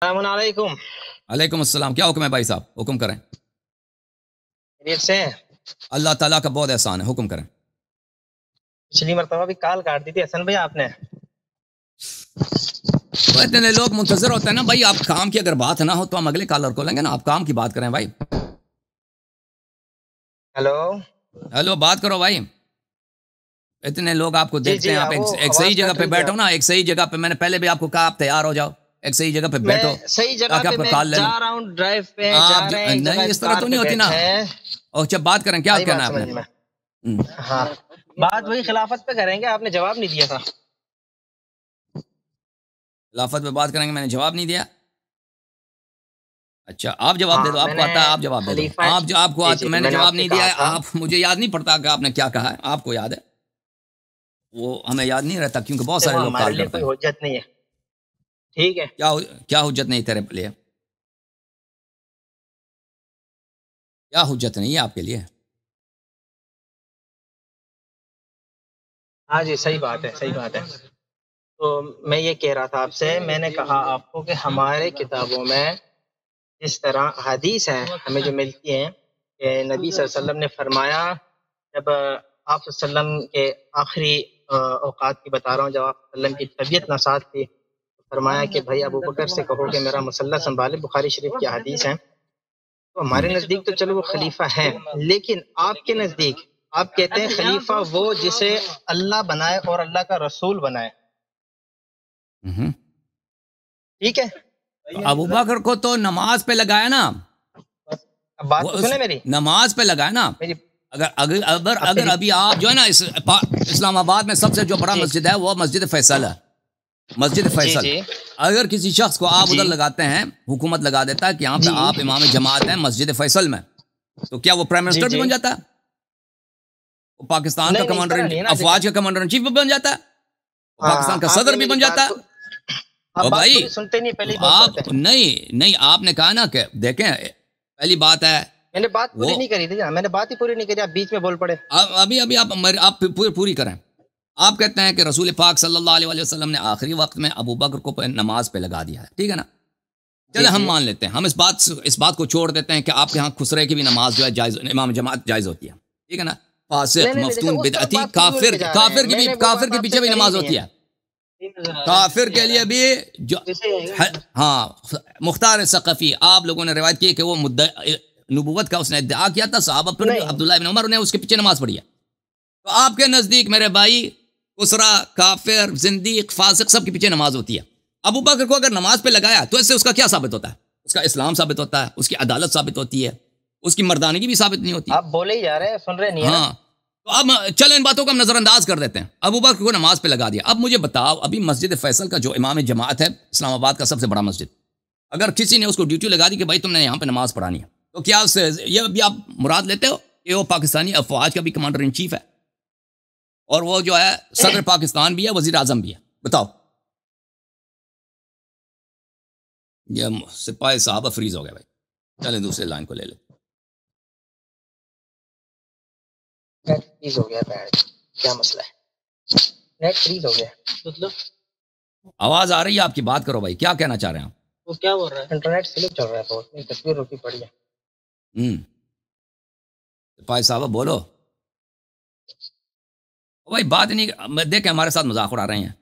السلام علیکم۔ علیکم السلام، کیا حکم ہے بھائی صاحب؟ حکم کریں۔ خیریت سے ہیں؟ اللہ تعالیٰ کا بہت احسان ہے، حکم کریں۔ پچھلی مرتبہ بھی کال کاٹ دی تھی حسن بھائی آپ نے۔ تو اتنے لوگ منتظر ہوتے ہیں نا بھائی، آپ کام کی اگر بات نہ ہو تو ہم اگلے کالر کو لیں گے نا، آپ کام کی بات کریں بھائی۔ ہیلو بات کرو بھائی، اتنے لوگ آپ کو دیکھتے ہیں، آپ ایک صحیح جگہ پہ بیٹھو نا، ایک صحیح جگہ پہ۔ میں نے پہلے بھی آپ کو کہا آپ تیار ہو جاؤ، ایک صحیح جگہ پہ بیٹھو، صحیح جگہ پہ میں جا رہا ہوں، ڈرائیو پہ جا رہے ہیں، نہیں اس طرح تو نہیں ہوتی نا۔ اور جب بات کریں کیا کہنا ہے آپ نے؟ ہاں بات وہی خلافت پہ کریں گے، آپ نے جواب نہیں دیا تھا۔ خلافت پہ بات کریں گے، میں نے جواب نہیں دیا۔ اچھا آپ جواب دے دو، آپ کو آتا ہے آپ جواب دے دو۔ آپ کو میں نے جواب نہیں دیا ہے، آپ مجھے یاد نہیں پڑتا کہ آپ نے کیا کہا ہے، آپ کو یاد ہے؟ وہ ہمیں یاد نہیں رہتا کیونکہ بہت سارے لوگ کال کرتے ہیں۔ کوئی حجت نہیں ہے، ٹھیک ہے؟ کیا حجت نہیں تیرے لیے؟ کیا حجت نہیں ہے آپ کے لیے؟ ہاں جی صحیح بات ہے، صحیح بات ہے۔ تو میں یہ کہہ رہا تھا آپ سے، میں نے کہا آپ کو کہ ہمارے کتابوں میں جس طرح حدیث ہیں ہمیں جو ملتی ہیں کہ نبی صلی اللہ علیہ وسلم نے فرمایا، جب آپ صلی اللہ علیہ وسلم کے آخری اوقات کی بتا رہا ہوں، جب آپ صلی اللہ علیہ وسلم کی طبیعت ناساز تھی، فرمایا کہ بھائی ابو بکر سے کہو کہ میرا مسلح سنبھالے، بخاری شریف کی حدیث ہیں۔ تو ہمارے نزدیک تو چلو وہ خلیفہ ہیں، لیکن آپ کے نزدیک آپ کہتے ہیں خلیفہ وہ جسے اللہ بنائے اور اللہ کا رسول بنائے، ٹھیک ہے؟ ابو بکر کو تو نماز پہ لگایا نا، بات تو سنیں میری، نماز پہ لگایا نا۔ اگر ابھی آپ جو ہے نا اسلام آباد میں سب سے جو بڑا مسجد ہے وہ مسجد فیصل ہے، مسجد فیصل۔ اگر کسی شخص کو آپ ادھر لگاتے ہیں، حکومت لگا دیتا ہے کہ یہاں پہ آپ امام جماعت ہیں مسجد فیصل میں، تو کیا وہ پرائم منسٹر بھی بن جاتا ہے؟ وہ پاکستان کا کمانڈر، افواج کا کمانڈر ان چیف بھی بن جاتا ہے، پاکستان کا صدر بھی بن جاتا ہے۔ بھائی آپ نہیں آپ نے کہا نا کہ دیکھیں پہلی بات ہے، میں نے بات پوری نہیں کری تھی، میں نے بات ہی پوری نہیں کری، آپ بیچ میں بول پڑے۔ ابھی آپ پوری کریں۔ آپ کہتے ہیں کہ رسول پاک صلی اللہ علیہ وسلم نے آخری وقت میں ابو بکر کو نماز پہ لگا دیا ہے، ٹھیک ہے نا؟ چلے ہم مان لیتے ہیں، ہم اس بات کو چھوڑ دیتے ہیں کہ آپ کے ہاں خسرے کی بھی نماز جو ہے جائز، امام جماعت جائز ہوتی ہے، ٹھیک ہے نا؟ فاسق، مفتون، بدعتی، کافر کے پیچھے بھی نماز ہوتی ہے، کافر کے لیے بھی جو ہاں مختار ثقفی آپ لوگوں نے روایت کی کہ وہ نبوت کا اس نے ادعا کیا تھا، صحابہ پر عبداللہ بن عمر نے اس کے پیچھے نماز پڑھی ہے۔ تو آپ کے نزدیک میرے بھائی اسرا، کافر، زندیق، فاسق سب کے پیچھے نماز ہوتی ہے۔ ابو بکر کو اگر نماز پہ لگایا تو اس سے اس کا کیا ثابت ہوتا ہے؟ اس کا اسلام ثابت ہوتا ہے، اس کی عدالت ثابت ہوتی ہے، اس کی مردانگی بھی ثابت نہیں ہوتی۔ آپ بولے ہی جا رہے ہیں، سن رہے نہیں ہیں۔ ہاں تو اب چلیں ان باتوں کو ہم نظر انداز کر دیتے ہیں۔ ابو بکر کو نماز پہ لگا دیا، اب مجھے بتاؤ ابھی مسجد فیصل کا جو امام جماعت ہے اسلام آباد کا سب سے بڑا مسجد، اگر کسی نے اس کو ڈیوٹی لگا دی کہ بھائی تم نے یہاں پہ نماز پڑھانی ہے، تو کیا اس سے یہ بھی آپ مراد لیتے ہو کہ وہ پاکستانی افواج کا بھی کمانڈر ان چیف ہے اور وہ جو ہے صدر پاکستان بھی ہے، وزیر اعظم بھی ہے؟ بتاؤ۔ یہ سپاہی صاحب فریز ہو گئے بھائی، چلیں دوسرے لائن کو لے لیں۔ نیٹ فریز ہو گیا، کیا مسئلہ ہے؟ نیٹ فریز ہو گیا مطلب؟ آواز آ رہی ہے آپ کی، بات کرو بھائی، کیا کہنا چاہ رہے ہیں آپ؟ وہ کیا بول رہا ہے؟ انٹرنیٹ سلو چل رہا ہے بہت، میری تصویر روکی پڑی ہے۔ سپاہی صاحب بولو بھائی، بات نہیں دیکھیں ہمارے ساتھ مذاق اڑا رہے ہیں۔